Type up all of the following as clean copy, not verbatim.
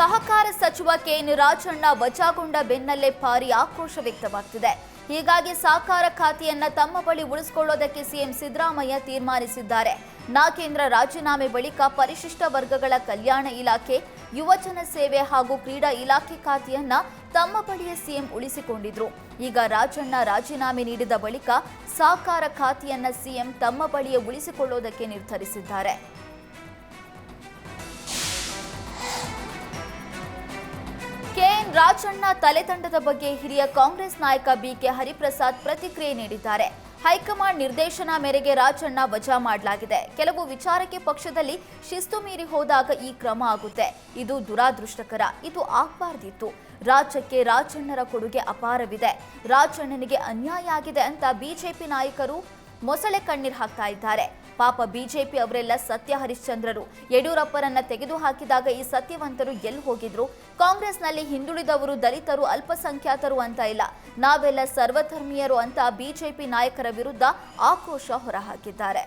ಸಹಕಾರ ಸಚಿವ ಕೆಎನ್ ರಾಜಣ್ಣ ವಜಾಗೊಂಡ ಬೆನ್ನಲ್ಲೇ ಭಾರಿ ಆಕ್ರೋಶ ವ್ಯಕ್ತವಾಗ್ತಿದೆ. ಹೀಗಾಗಿ ಸಹಕಾರ ಖಾತೆಯನ್ನ ತಮ್ಮ ಬಳಿ ಉಳಿಸಿಕೊಳ್ಳೋದಕ್ಕೆ ಸಿಎಂ ಸಿದ್ದರಾಮಯ್ಯ ತೀರ್ಮಾನಿಸಿದ್ದಾರೆ. ನಾಗೇಂದ್ರ ರಾಜೀನಾಮೆ ಬಳಿಕ ಪರಿಶಿಷ್ಟ ವರ್ಗಗಳ ಕಲ್ಯಾಣ ಇಲಾಖೆ, ಯುವಜನ ಸೇವೆ ಹಾಗೂ ಕ್ರೀಡಾ ಇಲಾಖೆ ಖಾತೆಯನ್ನ ತಮ್ಮ ಬಳಿಯೇ ಸಿಎಂ ಉಳಿಸಿಕೊಂಡಿದ್ರು. ಈಗ ರಾಜಣ್ಣ ರಾಜೀನಾಮೆ ನೀಡಿದ ಬಳಿಕ ಸಹಕಾರ ಖಾತೆಯನ್ನ ಸಿಎಂ ತಮ್ಮ ಬಳಿಯೇ ಉಳಿಸಿಕೊಳ್ಳೋದಕ್ಕೆ ನಿರ್ಧರಿಸಿದ್ದಾರೆ. ಕೆಎನ್ ರಾಜಣ್ಣ ತಲೆದಂಡದ ಬಗ್ಗೆ ಹಿರಿಯ ಕಾಂಗ್ರೆಸ್ ನಾಯಕ ಬಿಕೆ ಹರಿಪ್ರಸಾದ್ ಪ್ರತಿಕ್ರಿಯೆ ನೀಡಿದ್ದಾರೆ. ಹೈಕಮಾಂಡ್ ನಿರ್ದೇಶನ ಮೇರೆಗೆ ರಾಜಣ್ಣ ವಜಾ ಮಾಡಲಾಗಿದೆ. ಕೆಲವು ವಿಚಾರಕ್ಕೆ ಪಕ್ಷದಲ್ಲಿ ಶಿಸ್ತು ಮೀರಿ ಹೋದಾಗ ಈ ಕ್ರಮ ಆಗುತ್ತೆ. ಇದು ದುರಾದೃಷ್ಟಕರ. ಇದು ಆಗಬಾರ್ದಿತ್ತು. ರಾಜ್ಯಕ್ಕೆ ರಾಜಣ್ಣರ ಕೊಡುಗೆ ಅಪಾರವಿದೆ. ರಾಜಣ್ಣನಿಗೆ ಅನ್ಯಾಯ ಆಗಿದೆ ಅಂತ ಬಿಜೆಪಿ ನಾಯಕರು ಮೊಸಳೆ ಕಣ್ಣೀರು ಹಾಕ್ತಾ ಇದ್ದಾರೆ. ಪಾಪ ಬಿಜೆಪಿ ಅವರೆಲ್ಲ ಸತ್ಯ ಹರಿಶ್ಚಂದ್ರರು. ಯಡಿಯೂರಪ್ಪರನ್ನ ತೆಗೆದುಹಾಕಿದಾಗ ಈ ಸತ್ಯವಂತರು ಎಲ್ಲಿ ಹೋಗಿದ್ರು? ಕಾಂಗ್ರೆಸ್ನಲ್ಲಿ ಹಿಂದುಳಿದವರು, ದಲಿತರು, ಅಲ್ಪಸಂಖ್ಯಾತರು ಅಂತ ಇಲ್ಲ, ನಾವೆಲ್ಲ ಸರ್ವಧರ್ಮೀಯರು ಅಂತ ಬಿಜೆಪಿ ನಾಯಕರ ವಿರುದ್ಧ ಆಕ್ರೋಶ ಹೊರಹಾಕಿದ್ದಾರೆ.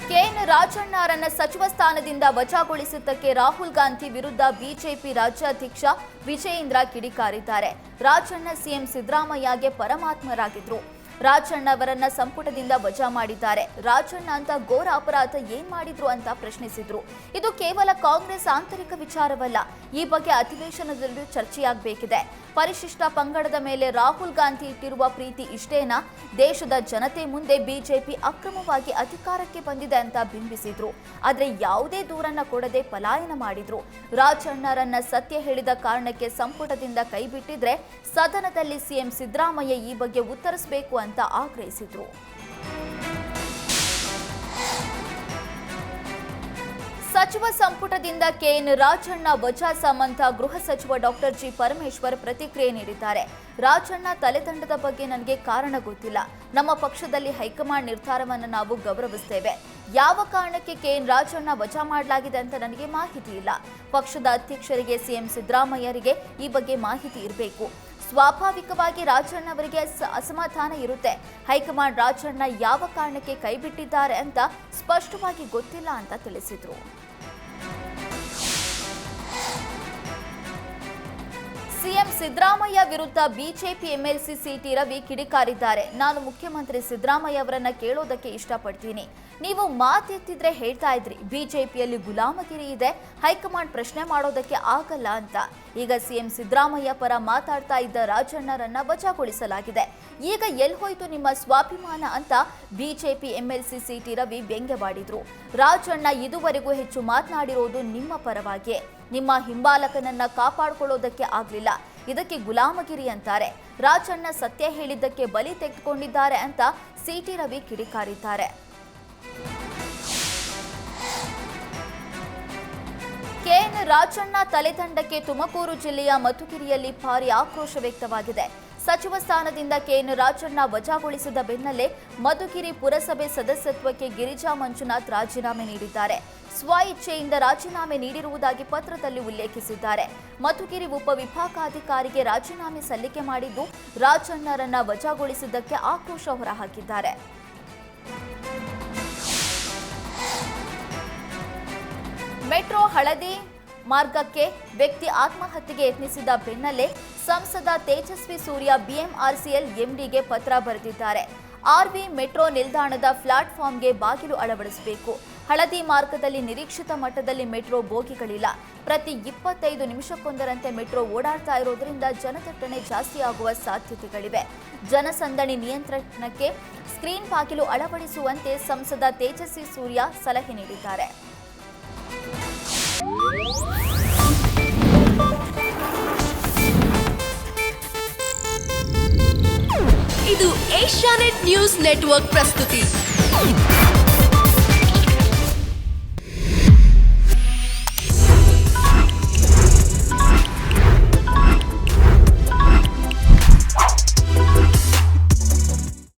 ಕೆಎನ್ ರಾಜಣ್ಣರನ್ನ ಸಚಿವ ಸ್ಥಾನದಿಂದ ವಜಾಗೊಳಿಸಿದ್ದಕ್ಕೆ ರಾಹುಲ್ ಗಾಂಧಿ ವಿರುದ್ಧ ಬಿಜೆಪಿ ರಾಜ್ಯಾಧ್ಯಕ್ಷ ವಿಜಯೇಂದ್ರ ಕಿಡಿಕಾರಿದ್ದಾರೆ. ರಾಜಣ್ಣ ಸಿಎಂ ಸಿದ್ದರಾಮಯ್ಯಗೆ ಪರಮಾತ್ಮರಾಗಿದ್ರು. ರಾಜಣ್ಣ ಅವರನ್ನ ಸಂಪುಟದಿಂದ ವಜಾ ಮಾಡಿದ್ದಾರೆ. ರಾಜಣ್ಣ ಅಂತ ಘೋರ ಅಪರಾಧ ಏನ್ ಮಾಡಿದ್ರು ಅಂತ ಪ್ರಶ್ನಿಸಿದ್ರು. ಇದು ಕೇವಲ ಕಾಂಗ್ರೆಸ್ ಆಂತರಿಕ ವಿಚಾರವಲ್ಲ. ಈ ಬಗ್ಗೆ ಅಧಿವೇಶನದಲ್ಲೂ ಚರ್ಚೆಯಾಗಬೇಕಿದೆ. ಪರಿಶಿಷ್ಟ ಪಂಗಡದ ಮೇಲೆ ರಾಹುಲ್ ಗಾಂಧಿ ಇಟ್ಟಿರುವ ಪ್ರೀತಿ ಇಷ್ಟೇನಾ? ದೇಶದ ಜನತೆ ಮುಂದೆ ಬಿಜೆಪಿ ಅಕ್ರಮವಾಗಿ ಅಧಿಕಾರಕ್ಕೆ ಬಂದಿದೆ ಅಂತ ಬಿಂಬಿಸಿದ್ರು. ಆದ್ರೆ ಯಾವುದೇ ದೂರನ್ನ ಕೊಡದೆ ಪಲಾಯನ ಮಾಡಿದ್ರು. ರಾಜಣ್ಣರನ್ನ ಸತ್ಯ ಹೇಳಿದ ಕಾರಣಕ್ಕೆ ಸಂಪುಟದಿಂದ ಕೈಬಿಟ್ಟಿದ್ರೆ ಸದನದಲ್ಲಿ ಸಿಎಂ ಸಿದ್ದರಾಮಯ್ಯ ಈ ಬಗ್ಗೆ ಉತ್ತರಿಸಬೇಕು ಅಂತ ಆಗ್ರಹಿಸಿದ್ರು. ಸಚಿವ ಸಂಪುಟದಿಂದ ಕೆಎನ್ ರಾಜಣ್ಣ ವಜಾ ಸಂಬಂಧ ಗೃಹ ಸಚಿವ ಡಾಕ್ಟರ್ ಜಿ ಪರಮೇಶ್ವರ್ ಪ್ರತಿಕ್ರಿಯೆ ನೀಡಿದ್ದಾರೆ. ರಾಜಣ್ಣ ತಲೆದಂಡದ ಬಗ್ಗೆ ನನಗೆ ಕಾರಣ ಗೊತ್ತಿಲ್ಲ. ನಮ್ಮ ಪಕ್ಷದಲ್ಲಿ ಹೈಕಮಾಂಡ್ ನಿರ್ಧಾರವನ್ನು ನಾವು ಗೌರವಿಸುತ್ತೇವೆ. ಯಾವ ಕಾರಣಕ್ಕೆ ಕೆಎನ್ ರಾಜಣ್ಣ ವಜಾ ಮಾಡಲಾಗಿದೆ ಅಂತ ನನಗೆ ಮಾಹಿತಿ ಇಲ್ಲ. ಪಕ್ಷದ ಅಧ್ಯಕ್ಷರಿಗೆ, ಸಿಎಂ ಸಿದ್ದರಾಮಯ್ಯರಿಗೆ ಈ ಬಗ್ಗೆ ಮಾಹಿತಿ ಇರಬೇಕು. ಸ್ವಾಭಾವಿಕವಾಗಿ ರಾಜಣ್ಣ ಅವರಿಗೆ ಅಸಮಾಧಾನ ಇರುತ್ತೆ. ಹೈಕಮಾಂಡ್ ರಾಜಣ್ಣ ಯಾವ ಕಾರಣಕ್ಕೆ ಕೈಬಿಟ್ಟಿದ್ದಾರೆ ಅಂತ ಸ್ಪಷ್ಟವಾಗಿ ಗೊತ್ತಿಲ್ಲ ಅಂತ ತಿಳಿಸಿದ್ರು. ಸಿಎಂ ಸಿದ್ದರಾಮಯ್ಯ ವಿರುದ್ಧ ಬಿಜೆಪಿ ಎಂಎಲ್ಸಿ ಸಿಟಿ ರವಿ ಕಿಡಿಕಾರಿದ್ದಾರೆ. ನಾನು ಮುಖ್ಯಮಂತ್ರಿ ಸಿದ್ದರಾಮಯ್ಯ ಅವರನ್ನ ಕೇಳೋದಕ್ಕೆ ಇಷ್ಟಪಡ್ತೀನಿ. ನೀವು ಮಾತೆತ್ತಿದ್ರೆ ಹೇಳ್ತಾ ಇದ್ರಿ ಬಿಜೆಪಿಯಲ್ಲಿ ಗುಲಾಮಗಿರಿ ಇದೆ, ಹೈಕಮಾಂಡ್ ಪ್ರಶ್ನೆ ಮಾಡೋದಕ್ಕೆ ಆಗಲ್ಲ ಅಂತ. ಈಗ ಸಿಎಂ ಸಿದ್ದರಾಮಯ್ಯ ಪರ ಮಾತಾಡ್ತಾ ಇದ್ದ ರಾಜಣ್ಣರನ್ನ ವಜಾಗೊಳಿಸಲಾಗಿದೆ. ಈಗ ಎಲ್ಲಿ ಹೋಯ್ತು ನಿಮ್ಮ ಸ್ವಾಭಿಮಾನ ಅಂತ ಬಿಜೆಪಿ ಎಂಎಲ್ಸಿ ಸಿಟಿ ರವಿ ವ್ಯಂಗ್ಯವಾಡಿದ್ರು. ರಾಜಣ್ಣ ಇದುವರೆಗೂ ಹೆಚ್ಚು ಮಾತನಾಡಿರೋದು ನಿಮ್ಮ ಪರವಾಗಿಯೇ. ನಿಮ್ಮ ಹಿಂಬಾಲಕನನ್ನ ಕಾಪಾಡಿಕೊಳ್ಳೋದಕ್ಕೆ ಆಗ್ಲಿಲ್ಲ. ಇದಕ್ಕೆ ಗುಲಾಮಗಿರಿ ಅಂತಾರೆ. ರಾಜಣ್ಣ ಸತ್ಯ ಹೇಳಿದ್ದಕ್ಕೆ ಬಲಿ ತೆಗೆದುಕೊಂಡಿದ್ದಾರೆ ಅಂತ ಸಿಟಿ ರವಿ ಕಿಡಿಕಾರಿದ್ದಾರೆ. ಕೆಎನ್ ರಾಜಣ್ಣ ತಲೆದಂಡಕ್ಕೆ ತುಮಕೂರು ಜಿಲ್ಲೆಯ ಮಧುಗಿರಿಯಲ್ಲಿ ಭಾರಿ ಆಕ್ರೋಶ ವ್ಯಕ್ತವಾಗಿದೆ. ಸಚಿವ ಸ್ಥಾನದಿಂದ ಕೆಎನ್ ರಾಜಣ್ಣ ವಜಾಗೊಳಿಸಿದ ಬೆನ್ನಲ್ಲೇ ಮಧುಗಿರಿ ಪುರಸಭೆ ಸದಸ್ಯತ್ವಕ್ಕೆ ಗಿರಿಜಾ ಮಂಜುನಾಥ್ ರಾಜೀನಾಮೆ ನೀಡಿದ್ದಾರೆ. ಸ್ವ ಇಚ್ಛೆಯಿಂದ ರಾಜೀನಾಮೆ ನೀಡಿರುವುದಾಗಿ ಪತ್ರದಲ್ಲಿ ಉಲ್ಲೇಖಿಸಿದ್ದಾರೆ. ಮಧುಗಿರಿ ಉಪವಿಭಾಗಾಧಿಕಾರಿಗೆ ರಾಜೀನಾಮೆ ಸಲ್ಲಿಕೆ ಮಾಡಿದ್ದು ರಾಜಣ್ಣರನ್ನ ವಜಾಗೊಳಿಸಿದ್ದಕ್ಕೆ ಆಕ್ರೋಶ ಹೊರಹಾಕಿದ್ದಾರೆ. ಮೆಟ್ರೋ ಹಳದಿ ಮಾರ್ಗಕ್ಕೆ ವ್ಯಕ್ತಿ ಆತ್ಮಹತ್ಯೆಗೆ ಯತ್ನಿಸಿದ ಬೆನ್ನಲ್ಲೇ ಸಂಸದ ತೇಜಸ್ವಿ ಸೂರ್ಯ ಬಿಎಂಆರ್ಸಿಎಲ್ ಎಂಡಿಗೆ ಪತ್ರ ಬರೆದಿದ್ದಾರೆ. ಆರ್ವಿ ಮೆಟ್ರೋ ನಿಲ್ದಾಣದ ಪ್ಲಾಟ್ಫಾರ್ಮ್ಗೆ ಬಾಗಿಲು ಅಳವಡಿಸಬೇಕು. ಹಳದಿ ಮಾರ್ಗದಲ್ಲಿ ನಿರೀಕ್ಷಿತ ಮಟ್ಟದಲ್ಲಿ ಮೆಟ್ರೋ ಬೋಗಿಗಳಿಲ್ಲ. ಪ್ರತಿ 25 ನಿಮಿಷಕ್ಕೊಂದರಂತೆ ಮೆಟ್ರೋ ಓಡಾಡ್ತಾ ಇರೋದ್ರಿಂದ ಜನದಟ್ಟಣೆ ಜಾಸ್ತಿ ಆಗುವ ಸಾಧ್ಯತೆಗಳಿವೆ. ಜನಸಂದಣಿ ನಿಯಂತ್ರಣಕ್ಕೆ ಸ್ಕ್ರೀನ್ ಬಾಗಿಲು ಅಳವಡಿಸುವಂತೆ ಸಂಸದ ತೇಜಸ್ವಿ ಸೂರ್ಯ ಸಲಹೆ ನೀಡಿದ್ದಾರೆ. ಇದು ಏಷ್ಯಾನೆಟ್ ನ್ಯೂಸ್ ನೆಟ್ವರ್ಕ್ ಪ್ರಸ್ತುತಿ.